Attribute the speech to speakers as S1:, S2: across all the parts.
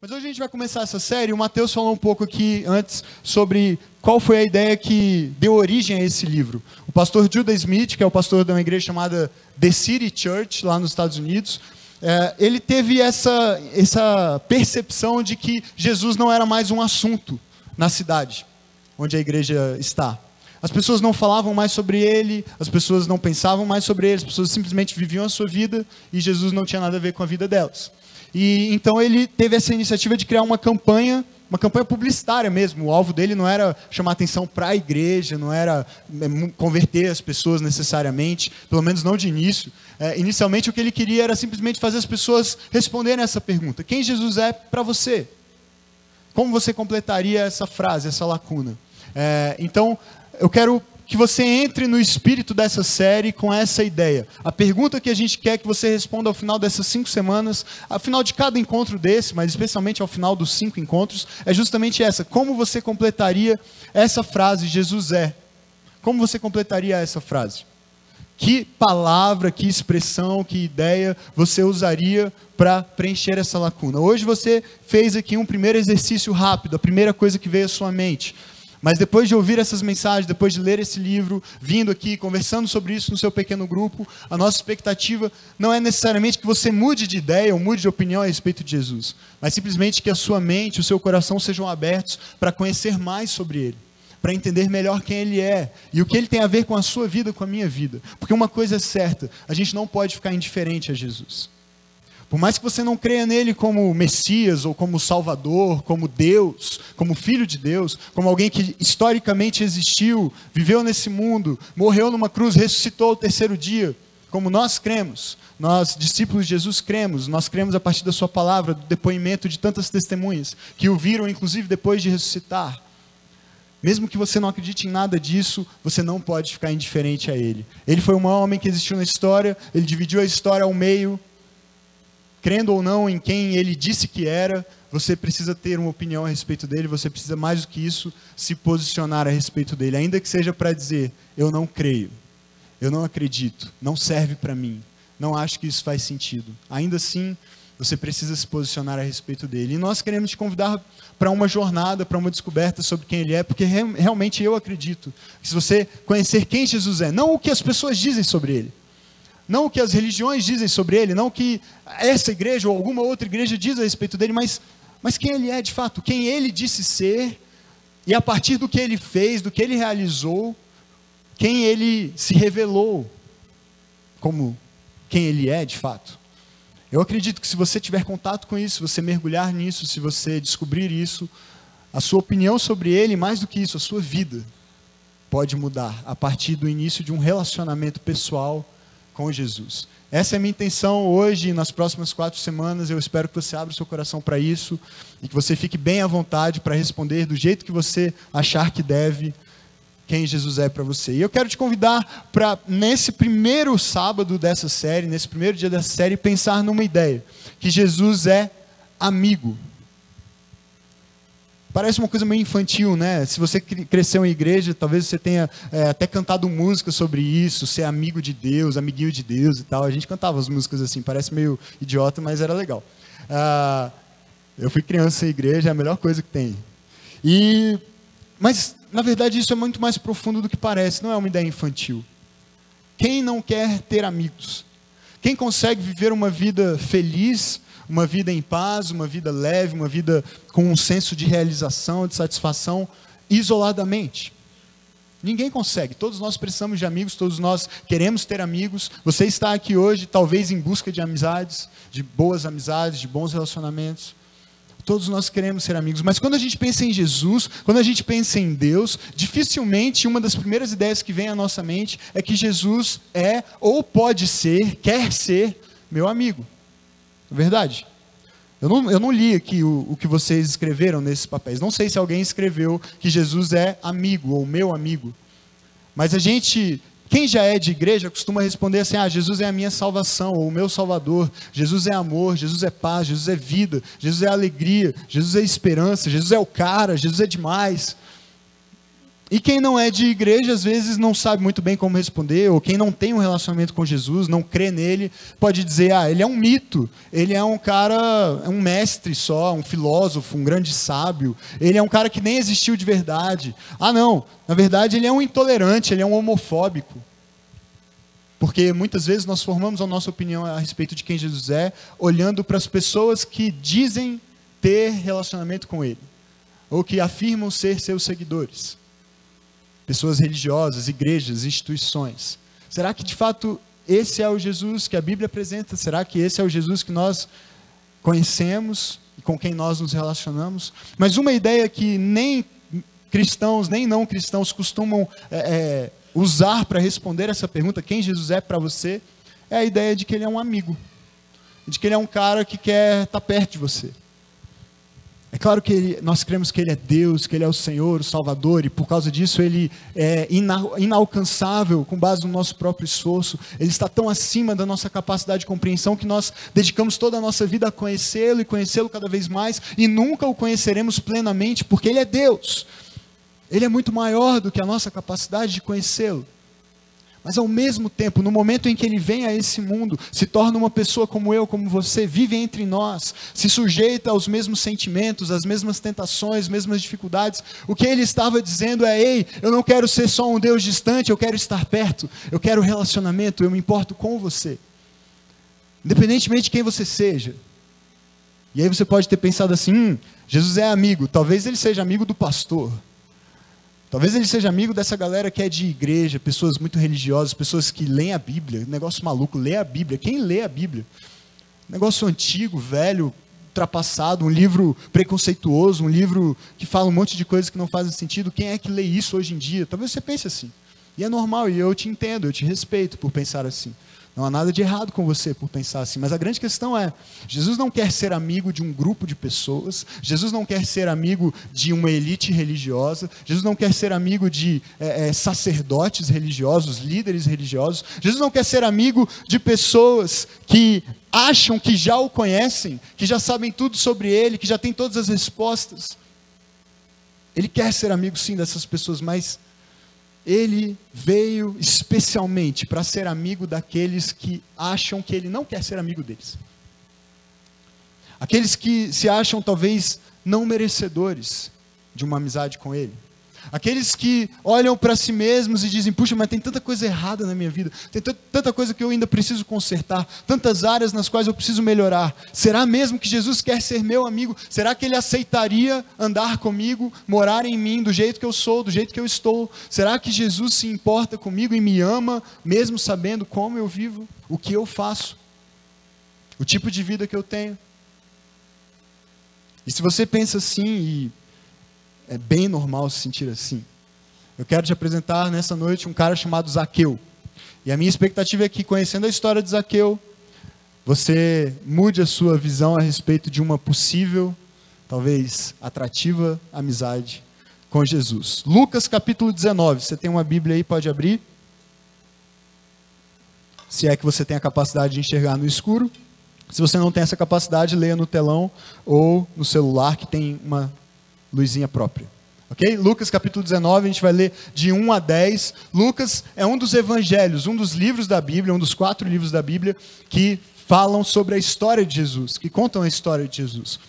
S1: Mas hoje a gente vai começar essa série. O Mateus falou um pouco aqui antes sobre qual foi a ideia que deu origem a esse livro. O pastor Judah Smith, que é o pastor de uma igreja chamada The City Church, lá nos Estados Unidos, ele teve essa percepção de que Jesus não era mais um assunto na cidade onde a igreja está. As pessoas não falavam mais sobre ele, as pessoas não pensavam mais sobre ele, as pessoas simplesmente viviam a sua vida e Jesus não tinha nada a ver com a vida delas. E então ele teve essa iniciativa de criar uma campanha publicitária mesmo. O alvo dele não era chamar atenção para a igreja, não era converter as pessoas necessariamente, pelo menos não de início. Inicialmente o que ele queria era simplesmente fazer as pessoas responderem essa pergunta: quem Jesus é para você? Como você completaria essa frase, essa lacuna? Então eu quero que você entre no espírito dessa série com essa ideia. A pergunta que a gente quer que você responda ao final dessas 5 semanas, ao final de cada encontro desse, mas especialmente ao final dos 5 encontros, é justamente essa: como você completaria essa frase, Jesus é? Como você completaria essa frase? Que palavra, que expressão, que ideia você usaria para preencher essa lacuna? Hoje você fez aqui um primeiro exercício rápido, a primeira coisa que veio à sua mente. Mas depois de ouvir essas mensagens, depois de ler esse livro, vindo aqui, conversando sobre isso no seu pequeno grupo, a nossa expectativa não é necessariamente que você mude de ideia ou mude de opinião a respeito de Jesus, mas simplesmente que a sua mente, o seu coração sejam abertos para conhecer mais sobre Ele, para entender melhor quem Ele é e o que Ele tem a ver com a sua vida, com a minha vida. Porque uma coisa é certa: a gente não pode ficar indiferente a Jesus. Por mais que você não creia nele como Messias, ou como Salvador, como Deus, como Filho de Deus, como alguém que historicamente existiu, viveu nesse mundo, morreu numa cruz, ressuscitou ao 3º dia, como nós cremos, nós, discípulos de Jesus, nós cremos a partir da sua palavra, do depoimento de tantas testemunhas, que o viram inclusive depois de ressuscitar. Mesmo que você não acredite em nada disso, você não pode ficar indiferente a ele. Ele foi um homem que existiu na história, ele dividiu a história ao meio. Crendo ou não em quem ele disse que era, você precisa ter uma opinião a respeito dele, você precisa mais do que isso, se posicionar a respeito dele, ainda que seja para dizer: eu não creio, eu não acredito, não serve para mim, não acho que isso faz sentido. Ainda assim, você precisa se posicionar a respeito dele. E nós queremos te convidar para uma jornada, para uma descoberta sobre quem ele é, porque realmente eu acredito que se você conhecer quem Jesus é, não o que as pessoas dizem sobre ele, não o que as religiões dizem sobre ele, não o que essa igreja ou alguma outra igreja diz a respeito dele, mas quem ele é de fato, quem ele disse ser, e a partir do que ele fez, do que ele realizou, quem ele se revelou como quem ele é de fato. Eu acredito que se você tiver contato com isso, se você mergulhar nisso, se você descobrir isso, a sua opinião sobre ele, mais do que isso, a sua vida pode mudar a partir do início de um relacionamento pessoal com Jesus. Essa é a minha intenção hoje, nas próximas 4 semanas. Eu espero que você abra o seu coração para isso e que você fique bem à vontade para responder do jeito que você achar que deve quem Jesus é para você. E eu quero te convidar para, nesse primeiro sábado dessa série, nesse primeiro dia dessa série, pensar numa ideia: que Jesus é amigo. Parece uma coisa meio infantil, né? Se você cresceu em igreja, talvez você tenha até cantado música sobre isso, ser amigo de Deus, amiguinho de Deus e tal. A gente cantava as músicas assim, parece meio idiota, mas era legal. Eu fui criança em igreja, é a melhor coisa que tem. Mas, na verdade, isso é muito mais profundo do que parece, não é uma ideia infantil. Quem não quer ter amigos? Quem consegue viver uma vida feliz, uma vida em paz, uma vida leve, uma vida com um senso de realização, de satisfação, isoladamente? Ninguém consegue. Todos nós precisamos de amigos, todos nós queremos ter amigos. Você está aqui hoje, talvez em busca de amizades, de boas amizades, de bons relacionamentos. Todos nós queremos ser amigos, mas quando a gente pensa em Jesus, quando a gente pensa em Deus, dificilmente uma das primeiras ideias que vem à nossa mente é que Jesus é, ou pode ser, quer ser, meu amigo. É verdade? Eu não li aqui o que vocês escreveram nesses papéis. Não sei se alguém escreveu que Jesus é amigo ou meu amigo. Mas quem já é de igreja costuma responder assim: Jesus é a minha salvação, ou o meu salvador. Jesus é amor, Jesus é paz, Jesus é vida, Jesus é alegria, Jesus é esperança, Jesus é o cara, Jesus é demais. E quem não é de igreja, às vezes não sabe muito bem como responder, ou quem não tem um relacionamento com Jesus, não crê nele, pode dizer, ele é um mito, ele é um cara, é um mestre só, um filósofo, um grande sábio, ele é um cara que nem existiu de verdade. Não, na verdade ele é um intolerante, ele é um homofóbico. Porque muitas vezes nós formamos a nossa opinião a respeito de quem Jesus é, olhando para as pessoas que dizem ter relacionamento com ele, ou que afirmam ser seus seguidores. Pessoas religiosas, igrejas, instituições. Será que de fato esse é o Jesus que a Bíblia apresenta? Será que esse é o Jesus que nós conhecemos e com quem nós nos relacionamos? Mas uma ideia que nem cristãos, nem não cristãos costumam usar para responder essa pergunta, quem Jesus é para você, é a ideia de que ele é um amigo, de que ele é um cara que quer estar perto de você. É claro que nós cremos que ele é Deus, que ele é o Senhor, o Salvador, e por causa disso ele é inalcançável com base no nosso próprio esforço. Ele está tão acima da nossa capacidade de compreensão que nós dedicamos toda a nossa vida a conhecê-lo e conhecê-lo cada vez mais, e nunca o conheceremos plenamente, porque ele é Deus. Ele é muito maior do que a nossa capacidade de conhecê-lo. Mas ao mesmo tempo, no momento em que ele vem a esse mundo, se torna uma pessoa como eu, como você, vive entre nós, se sujeita aos mesmos sentimentos, às mesmas tentações, às mesmas dificuldades, o que ele estava dizendo é, ei, eu não quero ser só um Deus distante, eu quero estar perto, eu quero relacionamento, eu me importo com você. Independentemente de quem você seja. E aí você pode ter pensado assim, Jesus é amigo, talvez ele seja amigo do pastor. Talvez ele seja amigo dessa galera que é de igreja, pessoas muito religiosas, pessoas que leem a Bíblia, negócio maluco, lê a Bíblia. Quem lê a Bíblia? Negócio antigo, velho, ultrapassado, um livro preconceituoso, um livro que fala um monte de coisas que não fazem sentido. Quem é que lê isso hoje em dia? Talvez você pense assim. E é normal, e eu te entendo, eu te respeito por pensar assim. Não há nada de errado com você por pensar assim, mas a grande questão é, Jesus não quer ser amigo de um grupo de pessoas, Jesus não quer ser amigo de uma elite religiosa, Jesus não quer ser amigo de sacerdotes religiosos, líderes religiosos, Jesus não quer ser amigo de pessoas que acham que já o conhecem, que já sabem tudo sobre ele, que já têm todas as respostas. Ele quer ser amigo sim dessas pessoas, mas ele veio especialmente para ser amigo daqueles que acham que ele não quer ser amigo deles. Aqueles que se acham talvez não merecedores de uma amizade com ele. Aqueles que olham para si mesmos e dizem, puxa, mas tem tanta coisa errada na minha vida, tem tanta coisa que eu ainda preciso consertar, tantas áreas nas quais eu preciso melhorar. Será mesmo que Jesus quer ser meu amigo? Será que ele aceitaria andar comigo, morar em mim do jeito que eu sou, do jeito que eu estou? Será que Jesus se importa comigo e me ama, mesmo sabendo como eu vivo, o que eu faço, o tipo de vida que eu tenho? E se você pensa assim, e é bem normal se sentir assim, eu quero te apresentar nessa noite um cara chamado Zaqueu. E a minha expectativa é que, conhecendo a história de Zaqueu, você mude a sua visão a respeito de uma possível, talvez atrativa amizade com Jesus. Lucas capítulo 19, você tem uma Bíblia aí, pode abrir. Se é que você tem a capacidade de enxergar no escuro. Se você não tem essa capacidade, leia no telão ou no celular que tem uma luzinha própria. Ok? Lucas capítulo 19, a gente vai ler de 1 a 10. Lucas é um dos evangelhos, um dos livros da Bíblia, um dos 4 livros da Bíblia que falam sobre a história de Jesus, que contam a história de Jesus.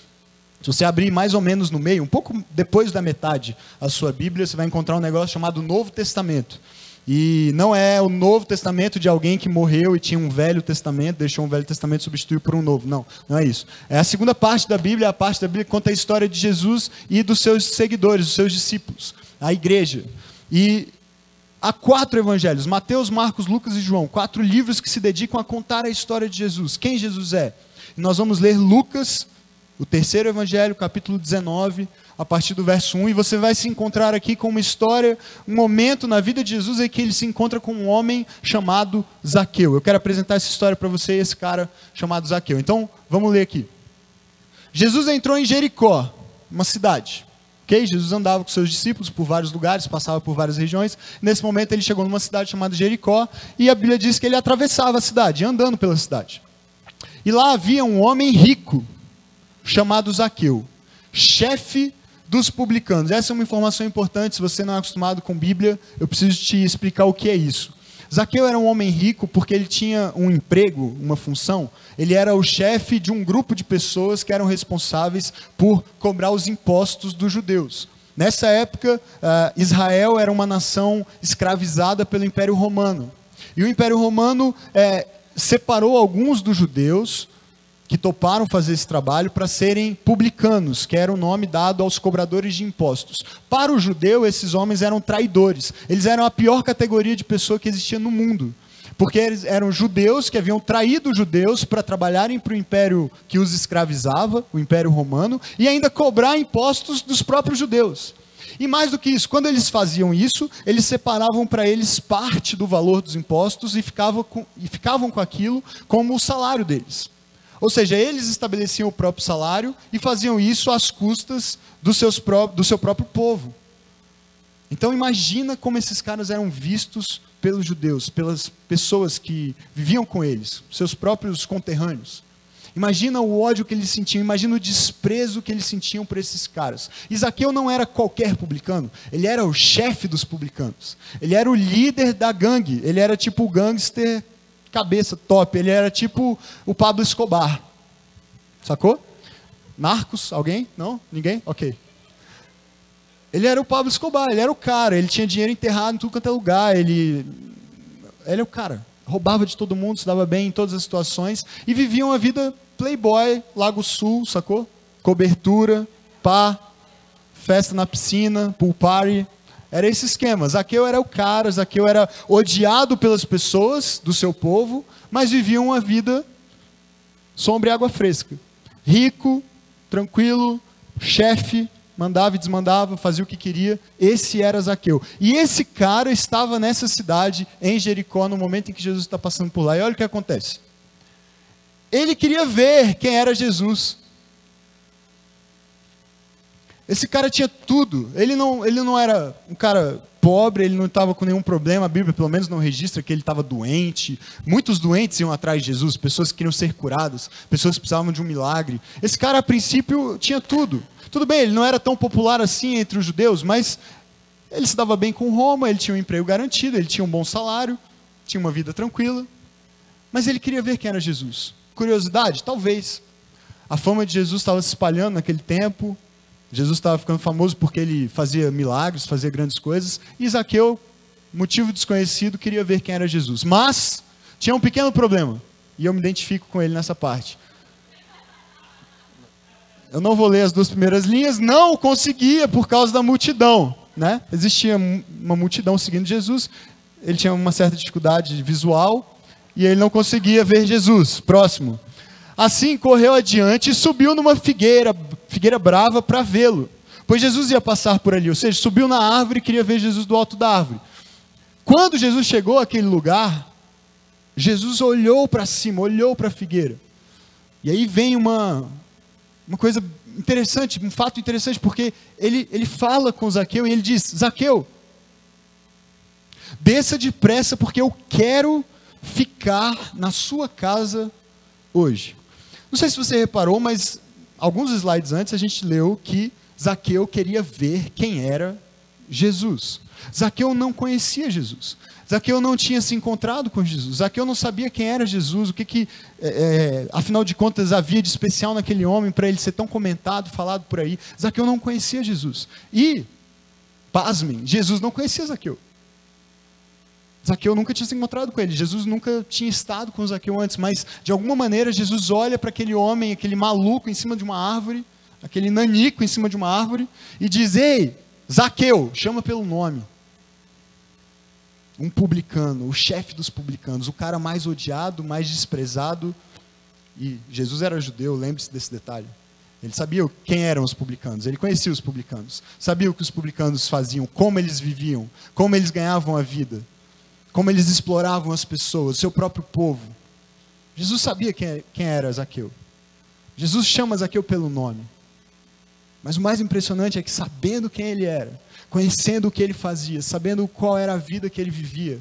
S1: Se você abrir mais ou menos no meio, um pouco depois da metade a sua Bíblia, você vai encontrar um negócio chamado Novo Testamento. E não é o Novo Testamento de alguém que morreu e tinha um Velho Testamento, deixou um Velho Testamento e substituiu por um novo. Não, não é isso. É a segunda parte da Bíblia, a parte da Bíblia que conta a história de Jesus e dos seus seguidores, dos seus discípulos, a igreja. E há 4 evangelhos, Mateus, Marcos, Lucas e João, 4 livros que se dedicam a contar a história de Jesus, quem Jesus é. E nós vamos ler Lucas, o 3º evangelho, capítulo 19, a partir do verso 1, e você vai se encontrar aqui com uma história, um momento na vida de Jesus em que ele se encontra com um homem chamado Zaqueu. Eu quero apresentar essa história para você, esse cara chamado Zaqueu. Então, vamos ler aqui. Jesus entrou em Jericó, uma cidade. Okay? Jesus andava com seus discípulos por vários lugares, passava por várias regiões. Nesse momento ele chegou numa cidade chamada Jericó, e a Bíblia diz que ele atravessava a cidade, andando pela cidade. E lá havia um homem rico, chamado Zaqueu, chefe dos publicanos. Essa é uma informação importante, se você não é acostumado com Bíblia, eu preciso te explicar o que é isso. Zaqueu era um homem rico porque ele tinha um emprego, uma função. Ele era o chefe de um grupo de pessoas que eram responsáveis por cobrar os impostos dos judeus. Nessa época, Israel era uma nação escravizada pelo Império Romano. E o Império Romano separou alguns dos judeus que toparam fazer esse trabalho para serem publicanos, que era o nome dado aos cobradores de impostos. Para o judeu, esses homens eram traidores. Eles eram a pior categoria de pessoa que existia no mundo. Porque eles eram judeus que haviam traído os judeus para trabalharem para o império que os escravizava, o Império Romano, e ainda cobrar impostos dos próprios judeus. E mais do que isso, quando eles faziam isso, eles separavam para eles parte do valor dos impostos e ficavam com aquilo como o salário deles. Ou seja, eles estabeleciam o próprio salário e faziam isso às custas do seu próprio povo. Então imagina como esses caras eram vistos pelos judeus, pelas pessoas que viviam com eles, seus próprios conterrâneos. Imagina o ódio que eles sentiam, imagina o desprezo que eles sentiam por esses caras. E Zaqueu não era qualquer publicano, ele era o chefe dos publicanos. Ele era o líder da gangue, ele era tipo o gangster cabeça top, ele era tipo o Pablo Escobar. Sacou? Narcos? Alguém? Não? Ninguém? Ok. Ele era o Pablo Escobar, ele era o cara, ele tinha dinheiro enterrado em tudo quanto é lugar, ele é o cara. Roubava de todo mundo, se dava bem em todas as situações e vivia uma vida playboy, Lago Sul, sacou? Cobertura, pá, festa na piscina, pool party. Era esse esquema. Zaqueu era o cara, Zaqueu era odiado pelas pessoas do seu povo, mas vivia uma vida sombra e água fresca. Rico, tranquilo, chefe, mandava e desmandava, fazia o que queria. Esse era Zaqueu. E esse cara estava nessa cidade, em Jericó, no momento em que Jesus está passando por lá. E olha o que acontece. Ele queria ver quem era Jesus. Esse cara tinha tudo. Ele não era um cara pobre, ele não estava com nenhum problema. A Bíblia, pelo menos, não registra que ele estava doente. Muitos doentes iam atrás de Jesus, pessoas que queriam ser curadas, pessoas que precisavam de um milagre. Esse cara, a princípio, tinha tudo. Tudo bem, ele não era tão popular assim entre os judeus, mas ele se dava bem com Roma, ele tinha um emprego garantido, ele tinha um bom salário, tinha uma vida tranquila. Mas ele queria ver quem era Jesus. Curiosidade? Talvez. A fama de Jesus estava se espalhando naquele tempo. Jesus estava ficando famoso porque ele fazia milagres, fazia grandes coisas. E Zaqueu, motivo desconhecido, queria ver quem era Jesus. Mas tinha um pequeno problema. E eu me identifico com ele nessa parte. Eu não vou ler as duas primeiras linhas. Não conseguia por causa da multidão, né? Existia uma multidão seguindo Jesus. Ele tinha uma certa dificuldade visual. E ele não conseguia ver Jesus. Próximo. Assim correu adiante e subiu numa figueira brava para vê-lo, pois Jesus ia passar por ali, ou seja, subiu na árvore e queria ver Jesus do alto da árvore. Quando Jesus chegou àquele lugar, Jesus olhou para cima, olhou para a figueira, e aí vem uma coisa interessante, um fato interessante, porque ele fala com Zaqueu e ele diz: Zaqueu, desça depressa porque eu quero ficar na sua casa hoje. Não sei se você reparou, mas alguns slides antes a gente leu que Zaqueu queria ver quem era Jesus. Zaqueu não conhecia Jesus. Zaqueu não tinha se encontrado com Jesus. Zaqueu não sabia quem era Jesus, o que afinal de contas havia de especial naquele homem para ele ser tão comentado, falado por aí. Zaqueu não conhecia Jesus. E, pasmem, Jesus não conhecia Zaqueu. Zaqueu nunca tinha se encontrado com ele, Jesus nunca tinha estado com Zaqueu antes, mas de alguma maneira Jesus olha para aquele homem, aquele maluco em cima de uma árvore, aquele nanico em cima de uma árvore, e diz: ei, Zaqueu, chama pelo nome. Um publicano, o chefe dos publicanos, o cara mais odiado, mais desprezado, e Jesus era judeu, lembre-se desse detalhe. Ele sabia quem eram os publicanos, ele conhecia os publicanos, sabia o que os publicanos faziam, como eles viviam, como eles ganhavam a vida, como eles exploravam as pessoas, seu próprio povo. Jesus sabia quem era Zaqueu. Jesus chama Zaqueu pelo nome. Mas o mais impressionante é que, sabendo quem ele era, conhecendo o que ele fazia, sabendo qual era a vida que ele vivia,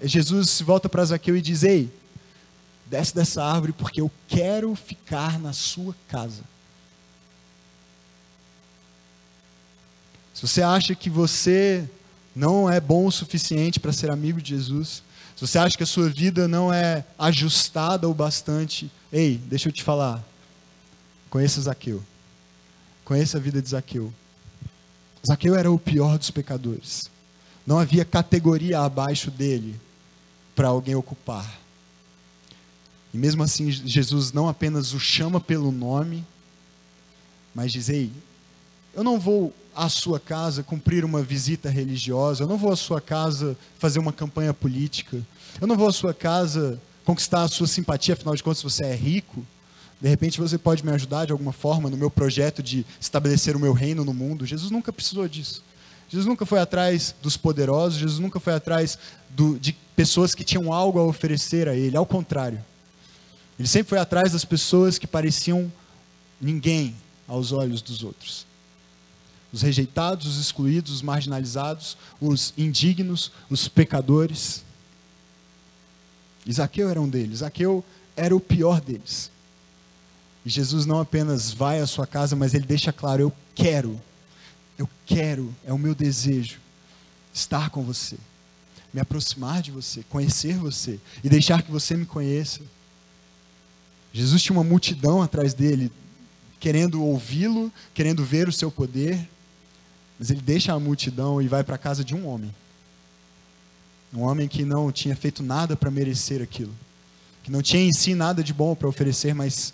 S1: Jesus se volta para Zaqueu e diz: ei, desce dessa árvore porque eu quero ficar na sua casa. Se você acha que você não é bom o suficiente para ser amigo de Jesus, se você acha que a sua vida não é ajustada o bastante, ei, deixa eu te falar, conheça Zaqueu. Conheça a vida de Zaqueu. Zaqueu era o pior dos pecadores. Não havia categoria abaixo dele para alguém ocupar. E mesmo assim, Jesus não apenas o chama pelo nome, mas diz: ei, eu não vou à sua casa cumprir uma visita religiosa, eu não vou à sua casa fazer uma campanha política, eu não vou à sua casa conquistar a sua simpatia, afinal de contas você é rico. De repente você pode me ajudar de alguma forma no meu projeto de estabelecer o meu reino no mundo. Jesus nunca precisou disso. Jesus nunca foi atrás dos poderosos, Jesus nunca foi atrás de pessoas que tinham algo a oferecer a ele, ao contrário. Ele sempre foi atrás das pessoas que pareciam ninguém aos olhos dos outros. Os rejeitados, os excluídos, os marginalizados, os indignos, os pecadores. E Zaqueu era um deles. Zaqueu era o pior deles. E Jesus não apenas vai à sua casa, mas ele deixa claro: eu quero, é o meu desejo estar com você, me aproximar de você, conhecer você e deixar que você me conheça. Jesus tinha uma multidão atrás dele, querendo ouvi-lo, querendo ver o seu poder, mas ele deixa a multidão e vai para a casa de um homem que não tinha feito nada para merecer aquilo, que não tinha em si nada de bom para oferecer, mas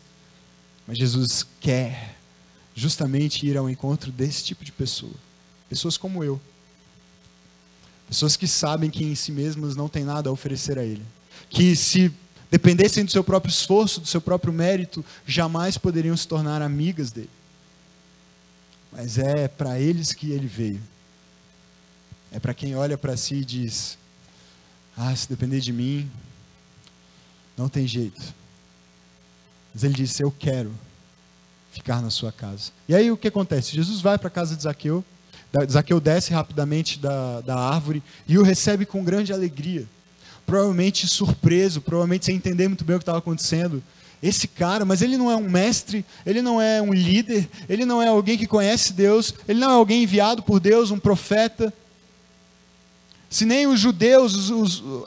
S1: Jesus quer justamente ir ao encontro desse tipo de pessoa. Pessoas como eu. Pessoas que sabem que em si mesmas não tem nada a oferecer a Ele. Que se dependessem do seu próprio esforço, do seu próprio mérito, jamais poderiam se tornar amigas dele. Mas é para eles que Ele veio. É para quem olha para si e diz: se depender de mim, não tem jeito. Mas ele disse: eu quero ficar na sua casa. E aí o que acontece? Jesus vai para a casa de Zaqueu. Zaqueu desce rapidamente da árvore e o recebe com grande alegria. Provavelmente surpreso, provavelmente sem entender muito bem o que estava acontecendo. Esse cara, mas ele não é um mestre, ele não é um líder, ele não é alguém que conhece Deus, ele não é alguém enviado por Deus, um profeta. Se nem os judeus,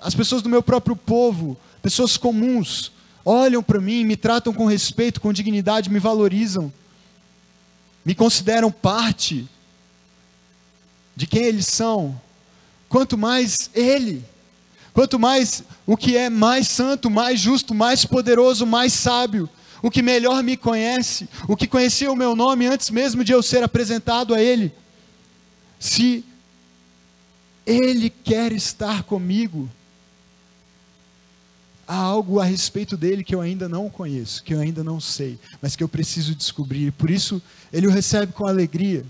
S1: as pessoas do meu próprio povo, pessoas comuns, olham para mim, me tratam com respeito, com dignidade, me valorizam, me consideram parte de quem eles são, quanto mais Ele, quanto mais o que é mais santo, mais justo, mais poderoso, mais sábio, o que melhor me conhece, o que conhecia o meu nome antes mesmo de eu ser apresentado a Ele. Se Ele quer estar comigo, há algo a respeito dele que eu ainda não conheço, que eu ainda não sei, mas que eu preciso descobrir. Por isso, ele o recebe com alegria.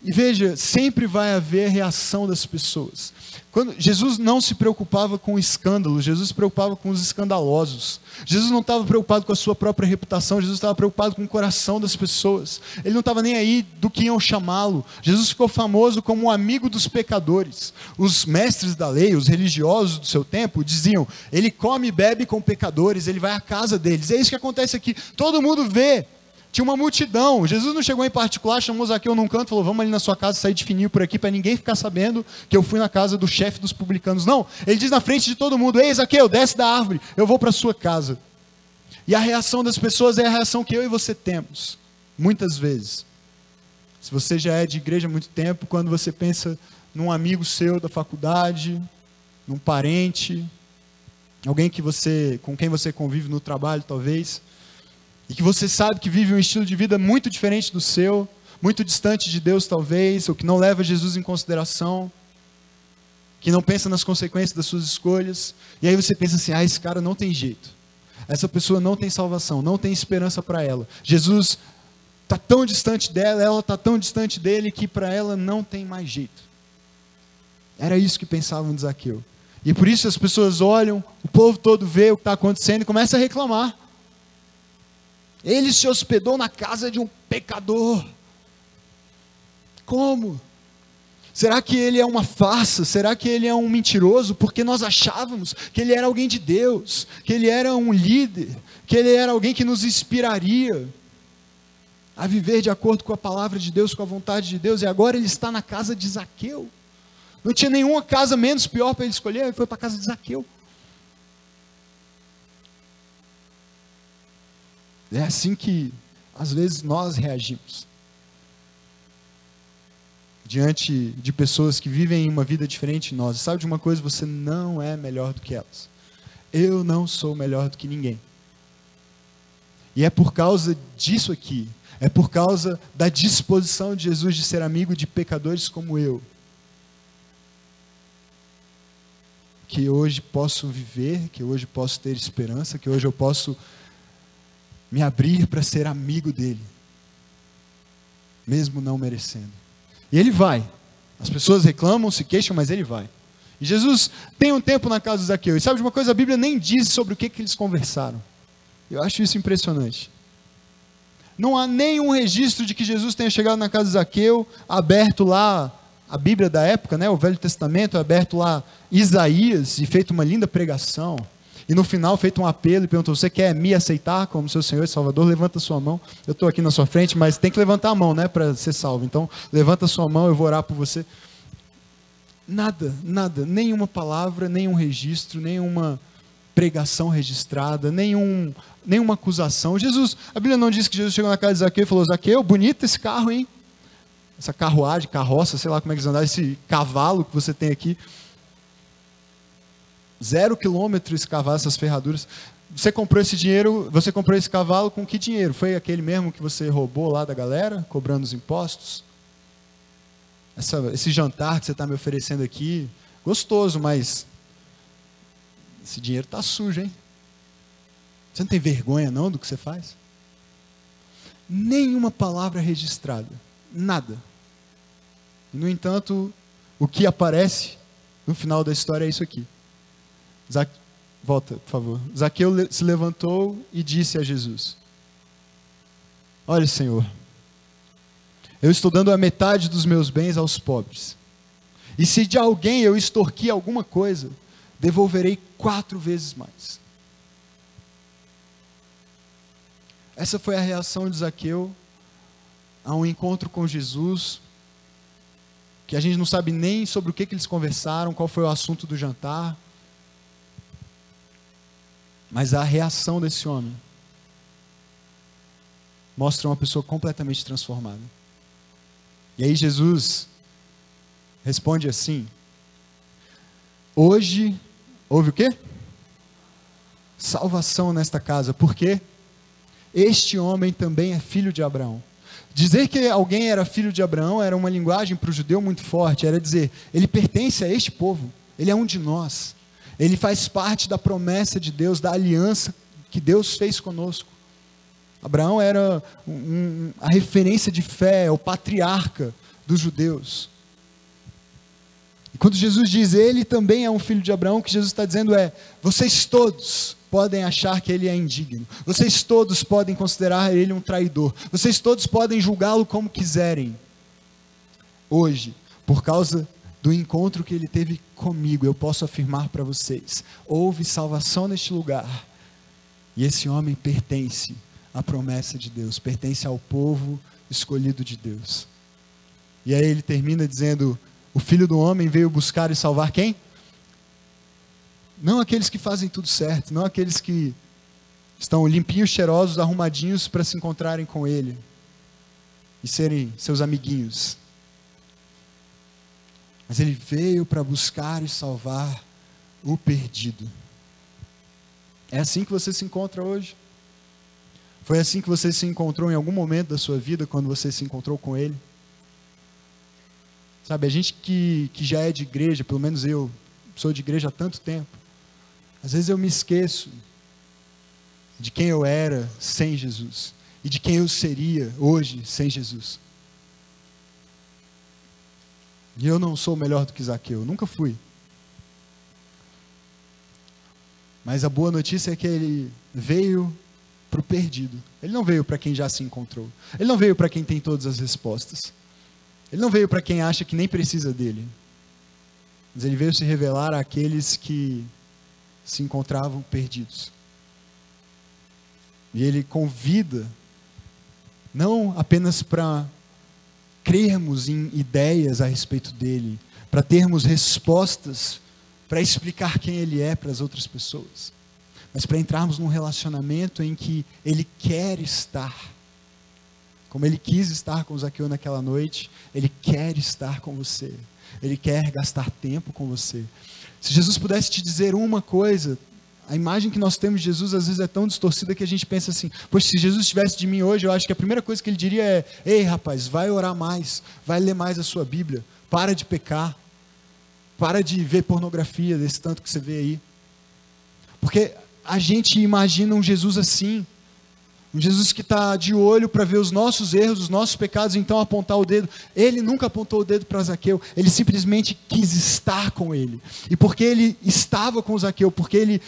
S1: E veja, sempre vai haver reação das pessoas. Quando Jesus não se preocupava com escândalos, Jesus se preocupava com os escandalosos. Jesus não estava preocupado com a sua própria reputação, Jesus estava preocupado com o coração das pessoas. Ele não estava nem aí do que iam chamá-lo. Jesus ficou famoso como um amigo dos pecadores. Os mestres da lei, os religiosos do seu tempo, diziam: ele come e bebe com pecadores, ele vai à casa deles. É isso que acontece aqui. Todo mundo vê. Tinha uma multidão. Jesus não chegou em particular, chamou Zaqueu num canto e falou: vamos ali na sua casa sair de fininho por aqui para ninguém ficar sabendo que eu fui na casa do chefe dos publicanos. Não, ele diz na frente de todo mundo: ei, Zaqueu, desce da árvore, eu vou para a sua casa. E a reação das pessoas é a reação que eu e você temos, muitas vezes. Se você já é de igreja há muito tempo, quando você pensa num amigo seu da faculdade, num parente, alguém com quem você convive no trabalho talvez, e que você sabe que vive um estilo de vida muito diferente do seu, muito distante de Deus talvez, ou que não leva Jesus em consideração, que não pensa nas consequências das suas escolhas, e aí você pensa assim: esse cara não tem jeito, essa pessoa não tem salvação, não tem esperança para ela, Jesus está tão distante dela, ela está tão distante dele, que para ela não tem mais jeito. Era isso que pensavam de Zaqueu, e por isso as pessoas olham, o povo todo vê o que está acontecendo e começa a reclamar. Ele se hospedou na casa de um pecador. Como? Será que ele é uma farsa? Será que ele é um mentiroso? Porque nós achávamos que ele era alguém de Deus, que ele era um líder, que ele era alguém que nos inspiraria. a viver de acordo com a palavra de Deus, com a vontade de Deus, e agora ele está na casa de Zaqueu. Não tinha nenhuma casa menos pior para ele escolher, ele foi para a casa de Zaqueu. É assim que, às vezes, nós reagimos diante de pessoas que vivem uma vida diferente de nós. Sabe de uma coisa? Você não é melhor do que elas. Eu não sou melhor do que ninguém. E é por causa disso aqui, é por causa da disposição de Jesus de ser amigo de pecadores como eu, que hoje posso viver, que hoje posso ter esperança, que hoje eu posso me abrir para ser amigo dele, mesmo não merecendo. E ele vai. As pessoas reclamam, se queixam, mas ele vai. E Jesus tem um tempo na casa de Zaqueu. E sabe de uma coisa? A Bíblia nem diz sobre o que eles conversaram. Eu acho isso impressionante. Não há nenhum registro de que Jesus tenha chegado na casa de Zaqueu, aberto lá a Bíblia da época, né, o Velho Testamento, aberto lá Isaías e feito uma linda pregação. E no final feito um apelo e perguntou: você quer me aceitar como seu Senhor e Salvador? Levanta sua mão. Eu estou aqui na sua frente, mas tem que levantar a mão, né, para ser salvo. Então levanta sua mão, eu vou orar por você. Nada, nenhuma palavra, nenhum registro, nenhuma pregação registrada, nenhuma acusação. A Bíblia não diz que Jesus chegou na casa de Zaqueu e falou: Zaqueu, bonito esse carro, hein? Essa carruagem, carroça, sei lá como é que eles andaram, esse cavalo que você tem aqui. 0 quilômetro esse cavalo, essas ferraduras. Você comprou esse cavalo com que dinheiro? Foi aquele mesmo que você roubou lá da galera, cobrando os impostos? Esse jantar que você está me oferecendo aqui, gostoso, mas esse dinheiro está sujo, hein? Você não tem vergonha não do que você faz? Nenhuma palavra registrada, nada. E, no entanto, o que aparece no final da história é isso aqui. Volta, por favor. Zaqueu se levantou e disse a Jesus: olha, Senhor, eu estou dando a metade dos meus bens aos pobres. E se de alguém eu extorquir alguma coisa, devolverei 4 vezes mais. Essa foi a reação de Zaqueu a um encontro com Jesus, que a gente não sabe nem sobre o que eles conversaram, qual foi o assunto do jantar. Mas a reação desse homem mostra uma pessoa completamente transformada. E aí Jesus responde assim: hoje houve o quê? Salvação nesta casa. Por quê? Este homem também é filho de Abraão. Dizer que alguém era filho de Abraão era uma linguagem para o judeu muito forte. Era dizer, ele pertence a este povo, ele é um de nós. Ele faz parte da promessa de Deus, da aliança que Deus fez conosco. Abraão era a referência de fé, o patriarca dos judeus. E quando Jesus diz, ele também é um filho de Abraão, o que Jesus está dizendo é, vocês todos podem achar que ele é indigno. Vocês todos podem considerar ele um traidor. Vocês todos podem julgá-lo como quiserem. Hoje, por causa do encontro que ele teve comigo, eu posso afirmar para vocês, houve salvação neste lugar, e esse homem pertence à promessa de Deus, pertence ao povo escolhido de Deus. E aí ele termina dizendo, o Filho do Homem veio buscar e salvar quem? Não aqueles que fazem tudo certo, não aqueles que estão limpinhos, cheirosos, arrumadinhos para se encontrarem com ele, e serem seus amiguinhos. Mas ele veio para buscar e salvar o perdido. É assim que você se encontra hoje? Foi assim que você se encontrou em algum momento da sua vida, quando você se encontrou com ele? Sabe, a gente que já é de igreja, pelo menos eu sou de igreja há tanto tempo, às vezes eu me esqueço de quem eu era sem Jesus, e de quem eu seria hoje sem Jesus. E eu não sou melhor do que Zaqueu, nunca fui. Mas a boa notícia é que ele veio para o perdido. Ele não veio para quem já se encontrou. Ele não veio para quem tem todas as respostas. Ele não veio para quem acha que nem precisa dele. Mas ele veio se revelar àqueles que se encontravam perdidos. E ele convida Não apenas para crermos em ideias a respeito dele, para termos respostas, para explicar quem ele é para as outras pessoas, mas para entrarmos num relacionamento em que ele quer estar. Como ele quis estar com Zaqueu naquela noite, ele quer estar com você. Ele quer gastar tempo com você. Se Jesus pudesse te dizer uma coisa, a imagem que nós temos de Jesus às vezes é tão distorcida que a gente pensa assim, poxa, se Jesus estivesse de mim hoje, eu acho que a primeira coisa que ele diria é: ei rapaz, vai orar mais, vai ler mais a sua Bíblia, para de pecar, para de ver pornografia desse tanto que você vê aí. Porque a gente imagina um Jesus assim, um Jesus que está de olho para ver os nossos erros, os nossos pecados, então apontar o dedo. Ele nunca apontou o dedo para Zaqueu, ele simplesmente quis estar com ele. E porque ele estava com Zaqueu, porque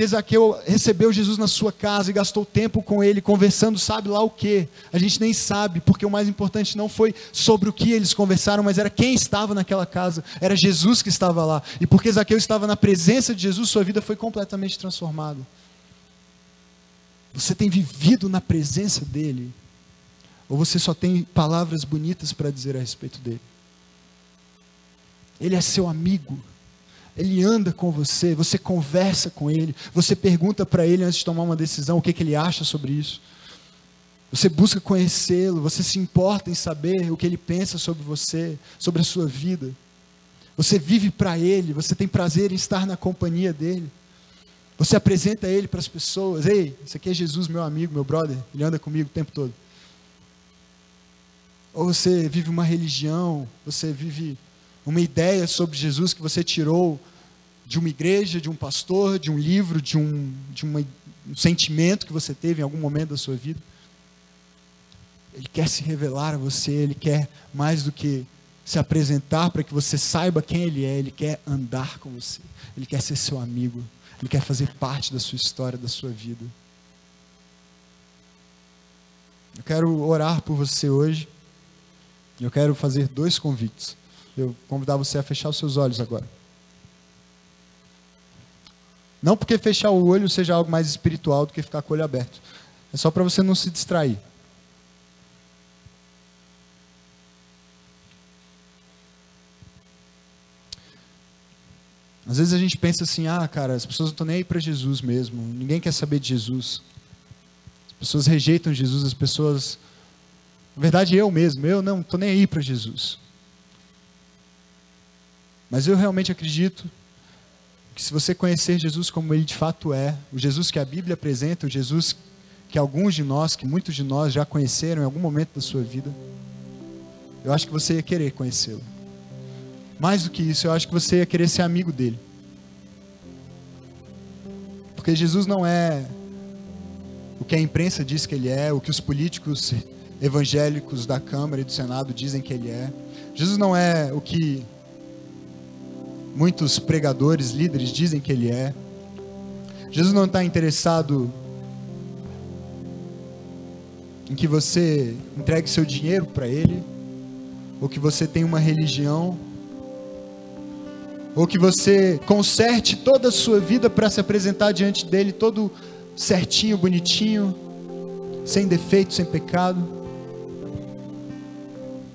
S1: Zaqueu recebeu Jesus na sua casa e gastou tempo com ele, conversando sabe lá o que, a gente nem sabe, porque o mais importante não foi sobre o que eles conversaram, mas era quem estava naquela casa, era Jesus que estava lá. E porque Zaqueu estava na presença de Jesus, sua vida foi completamente transformada. Você tem vivido na presença dele? Ou você só tem palavras bonitas para dizer a respeito dele? Ele é seu amigo. Ele anda com você. Você conversa com ele. Você pergunta para ele antes de tomar uma decisão o que ele acha sobre isso. Você busca conhecê-lo. Você se importa em saber o que ele pensa sobre você, sobre a sua vida. Você vive para ele. Você tem prazer em estar na companhia dele. Você apresenta ele para as pessoas. Ei, esse aqui é Jesus, meu amigo, meu brother. Ele anda comigo o tempo todo. Ou você vive uma religião, você vive uma ideia sobre Jesus que você tirou de uma igreja, de um pastor, de um livro, de um sentimento que você teve em algum momento da sua vida. Ele quer se revelar a você, ele quer mais do que se apresentar para que você saiba quem ele é, ele quer andar com você, ele quer ser seu amigo. Ele quer fazer parte da sua história, da sua vida. Eu quero orar por você hoje. Eu quero fazer 2 convites. Eu convidar você a fechar os seus olhos agora. Não porque fechar o olho seja algo mais espiritual do que ficar com o olho aberto. É só para você não se distrair. Às vezes a gente pensa assim, cara, as pessoas não estão nem aí para Jesus mesmo, ninguém quer saber de Jesus. As pessoas rejeitam Jesus, as pessoas... Na verdade eu mesmo, eu não estou nem aí para Jesus. Mas eu realmente acredito que se você conhecer Jesus como ele de fato é, o Jesus que a Bíblia apresenta, o Jesus que alguns de nós, que muitos de nós já conheceram em algum momento da sua vida, eu acho que você ia querer conhecê-lo. Mais do que isso, eu acho que você ia querer ser amigo dele. Porque Jesus não é o que a imprensa diz que ele é, o que os políticos evangélicos da Câmara e do Senado dizem que ele é. Jesus não é o que muitos pregadores, líderes dizem que ele é. Jesus não está interessado em que você entregue seu dinheiro para ele, ou que você tenha uma religião, ou que você conserte toda a sua vida para se apresentar diante dele todo certinho, bonitinho, sem defeito, sem pecado.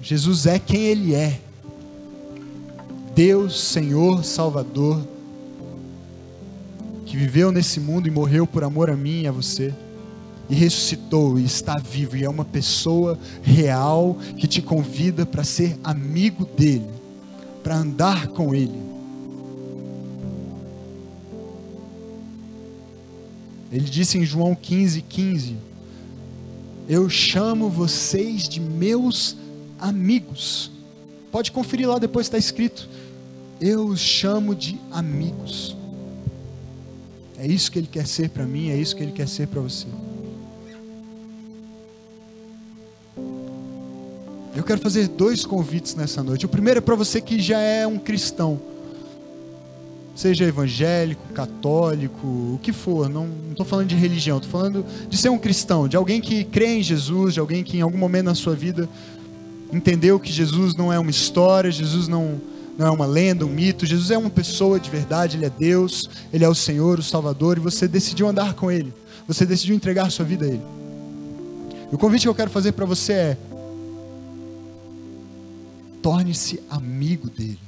S1: Jesus é quem ele é. Deus, Senhor, Salvador, que viveu nesse mundo e morreu por amor a mim e a você, e ressuscitou e está vivo, e é uma pessoa real que te convida para ser amigo dele, para andar com ele. Ele disse em João 15:15, eu chamo vocês de meus amigos. Pode conferir lá, depois está escrito, eu os chamo de amigos. É isso que ele quer ser para mim, é isso que ele quer ser para você. Eu quero fazer 2 convites nessa noite. O primeiro é para você que já é um cristão, seja evangélico, católico, o que for, não estou falando de religião, estou falando de ser um cristão, de alguém que crê em Jesus, de alguém que em algum momento na sua vida entendeu que Jesus não é uma história, Jesus não é uma lenda, um mito, Jesus é uma pessoa de verdade, ele é Deus, ele é o Senhor, o Salvador, e você decidiu andar com ele, você decidiu entregar sua vida a ele. E o convite que eu quero fazer para você é: torne-se amigo dele.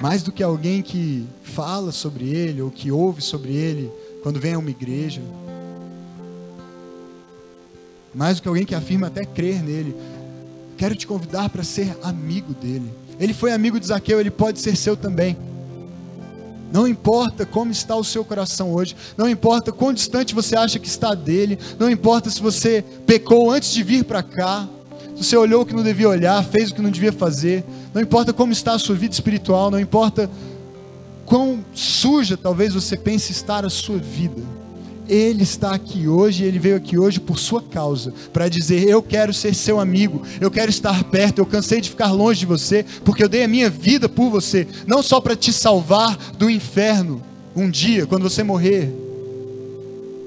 S1: Mais do que alguém que fala sobre ele ou que ouve sobre ele quando vem a uma igreja. Mais do que alguém que afirma até crer nele. Quero te convidar para ser amigo dele. Ele foi amigo de Zaqueu, ele pode ser seu também. Não importa como está o seu coração hoje, não importa quão distante você acha que está dele, não importa se você pecou antes de vir para cá, se você olhou o que não devia olhar, fez o que não devia fazer, não importa como está a sua vida espiritual, não importa quão suja talvez você pense estar a sua vida. Ele está aqui hoje, ele veio aqui hoje por sua causa, para dizer: eu quero ser seu amigo, eu quero estar perto, eu cansei de ficar longe de você, porque eu dei a minha vida por você, não só para te salvar do inferno, um dia, quando você morrer,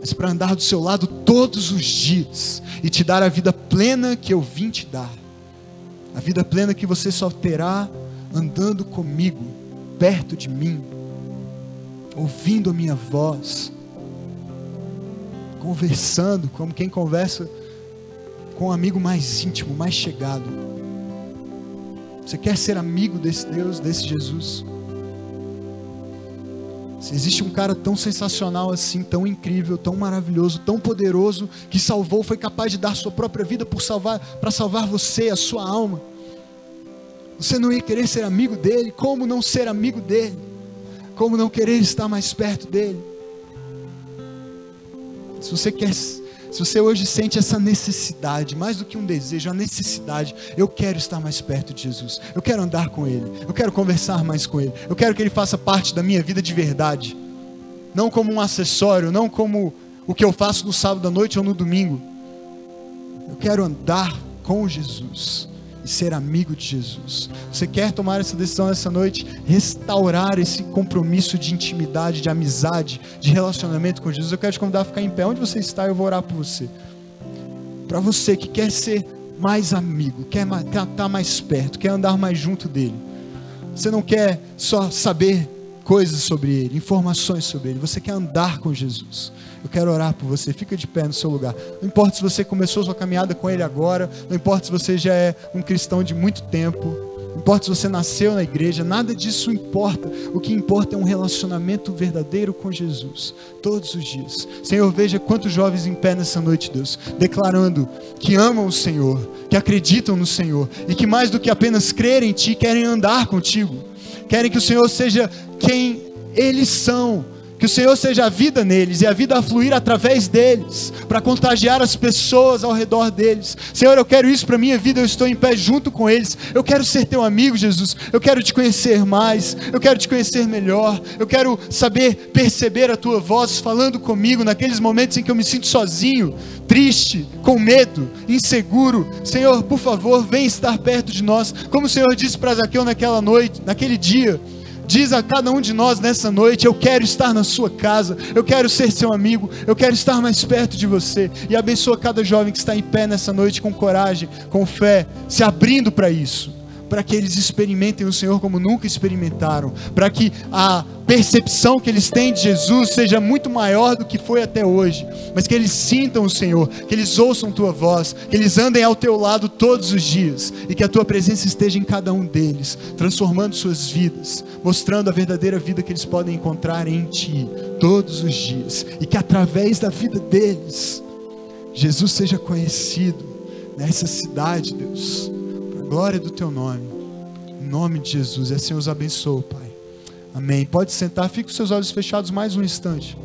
S1: mas para andar do seu lado todos os dias, e te dar a vida plena que eu vim te dar, a vida plena que você só terá andando comigo, perto de mim, ouvindo a minha voz, conversando como quem conversa com um amigo mais íntimo, mais chegado. Você quer ser amigo desse Deus, desse Jesus? Se existe um cara tão sensacional assim, tão incrível, tão maravilhoso, tão poderoso, que salvou, foi capaz de dar sua própria vida para salvar você, a sua alma, você não ia querer ser amigo dele? Como não ser amigo dele? Como não querer estar mais perto dele? Se você hoje sente essa necessidade, mais do que um desejo, a necessidade: eu quero estar mais perto de Jesus, eu quero andar com Ele, eu quero conversar mais com Ele, eu quero que Ele faça parte da minha vida de verdade, não como um acessório, não como o que eu faço no sábado à noite ou no domingo. Eu quero andar com Jesus e ser amigo de Jesus. Você quer tomar essa decisão essa noite, restaurar esse compromisso de intimidade, de amizade, de relacionamento com Jesus? Eu quero te convidar a ficar em pé. Onde você está, eu vou orar por você. Para você que quer ser mais amigo, quer estar mais perto, quer andar mais junto dele. Você não quer só saber coisas sobre ele, informações sobre ele, você quer andar com Jesus. Eu quero orar por você. Fica de pé no seu lugar. Não importa se você começou sua caminhada com ele agora, não importa se você já é um cristão de muito tempo, não importa se você nasceu na igreja, nada disso importa. O que importa é um relacionamento verdadeiro com Jesus, todos os dias. Senhor, veja quantos jovens em pé nessa noite, Deus, declarando que amam o Senhor, que acreditam no Senhor, e que mais do que apenas crer em Ti, querem andar contigo, querem que o Senhor seja quem eles são, que o Senhor seja a vida neles e a vida a fluir através deles, para contagiar as pessoas ao redor deles. Senhor, eu quero isso para a minha vida, eu estou em pé junto com eles. Eu quero ser teu amigo, Jesus. Eu quero te conhecer mais, eu quero te conhecer melhor. Eu quero saber perceber a tua voz falando comigo naqueles momentos em que eu me sinto sozinho, triste, com medo, inseguro. Senhor, por favor, vem estar perto de nós, como o Senhor disse para Zaqueu naquela noite, naquele dia. Diz a cada um de nós nessa noite: eu quero estar na sua casa, eu quero ser seu amigo, eu quero estar mais perto de você. E abençoa cada jovem que está em pé nessa noite com coragem, com fé, se abrindo para isso, para que eles experimentem o Senhor como nunca experimentaram, para que a percepção que eles têm de Jesus seja muito maior do que foi até hoje, mas que eles sintam o Senhor, que eles ouçam tua voz, que eles andem ao teu lado todos os dias, e que a tua presença esteja em cada um deles, transformando suas vidas, mostrando a verdadeira vida que eles podem encontrar em Ti todos os dias, e que através da vida deles, Jesus seja conhecido nessa cidade, Deus, para a glória do Teu nome, em nome de Jesus. E assim os abençoe, Pai. Amém. Pode sentar, fique com seus olhos fechados mais um instante.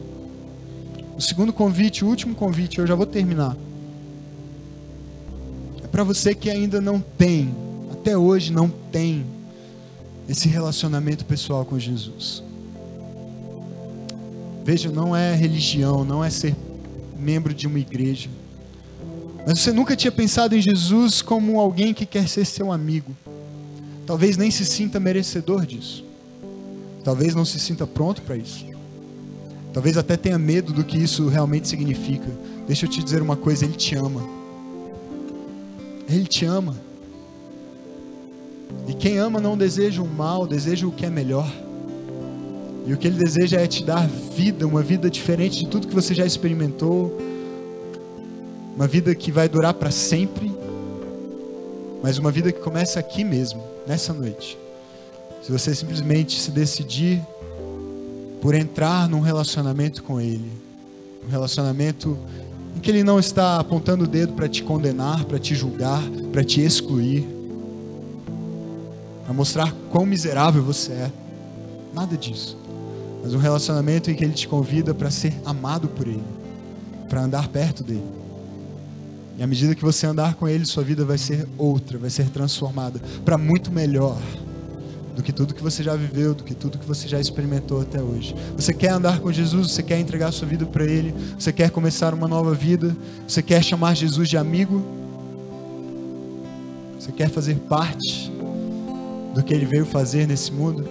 S1: O segundo convite, o último convite, eu já vou terminar. É para você que ainda não tem, até hoje não tem, esse relacionamento pessoal com Jesus. Veja, não é religião, não é ser membro de uma igreja, mas você nunca tinha pensado em Jesus como alguém que quer ser seu amigo. Talvez nem se sinta merecedor disso. Talvez não se sinta pronto para isso. Talvez até tenha medo do que isso realmente significa. Deixa eu te dizer uma coisa: Ele te ama. Ele te ama. E quem ama não deseja o mal, deseja o que é melhor. E o que Ele deseja é te dar vida, uma vida diferente de tudo que você já experimentou. uma vida que vai durar para sempre, mas uma vida que começa aqui mesmo, nessa noite. Se você simplesmente se decidir por entrar num relacionamento com Ele, um relacionamento em que Ele não está apontando o dedo para te condenar, para te julgar, para te excluir, para mostrar quão miserável você é. Nada disso. Mas um relacionamento em que Ele te convida para ser amado por Ele, para andar perto dEle. E à medida que você andar com Ele, sua vida vai ser outra, vai ser transformada para muito melhor do que tudo que você já viveu, do que tudo que você já experimentou até hoje. Você quer andar com Jesus, você quer entregar sua vida para Ele, você quer começar uma nova vida, você quer chamar Jesus de amigo, você quer fazer parte do que Ele veio fazer nesse mundo?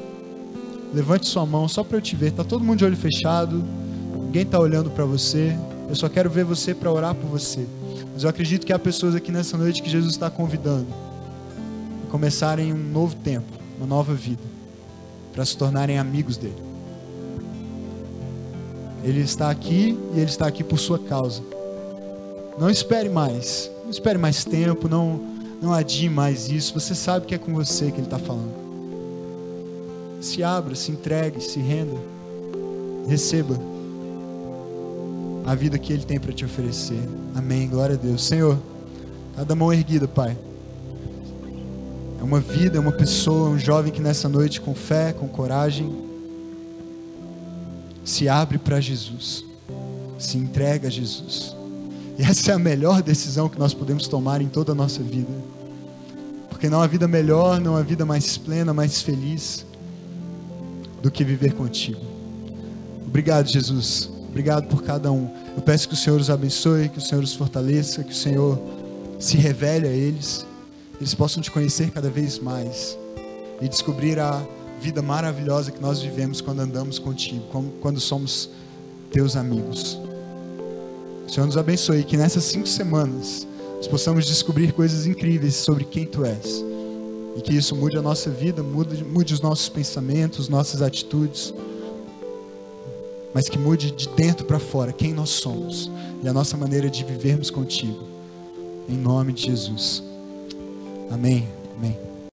S1: Levante sua mão só para eu te ver. Está todo mundo de olho fechado, ninguém está olhando para você, eu só quero ver você para orar por você. Mas eu acredito que há pessoas aqui nessa noite que Jesus está convidando a começarem um novo tempo, uma nova vida, para se tornarem amigos dele. Ele está aqui e Ele está aqui por sua causa. Não espere mais, não espere mais tempo, não adie mais isso. Você sabe que é com você que Ele está falando. Se abra, se entregue, se renda, receba a vida que Ele tem para te oferecer. Amém, glória a Deus. Senhor, cada mão erguida, Pai, é uma vida, é uma pessoa, um jovem que nessa noite, com fé, com coragem, se abre para Jesus, se entrega a Jesus. E essa é a melhor decisão que nós podemos tomar em toda a nossa vida, porque não há vida melhor, não há vida mais plena, mais feliz do que viver contigo. Obrigado, Jesus. Obrigado por cada um. Eu peço que o Senhor os abençoe, que o Senhor os fortaleça, que o Senhor se revele a eles possam te conhecer cada vez mais e descobrir a vida maravilhosa que nós vivemos quando andamos contigo, quando somos teus amigos. O Senhor nos abençoe, que nessas 5 semanas nós possamos descobrir coisas incríveis sobre quem Tu és, e que isso mude a nossa vida, mude os nossos pensamentos, nossas atitudes, mas que mude de dentro para fora quem nós somos e a nossa maneira de vivermos contigo, em nome de Jesus. Amém.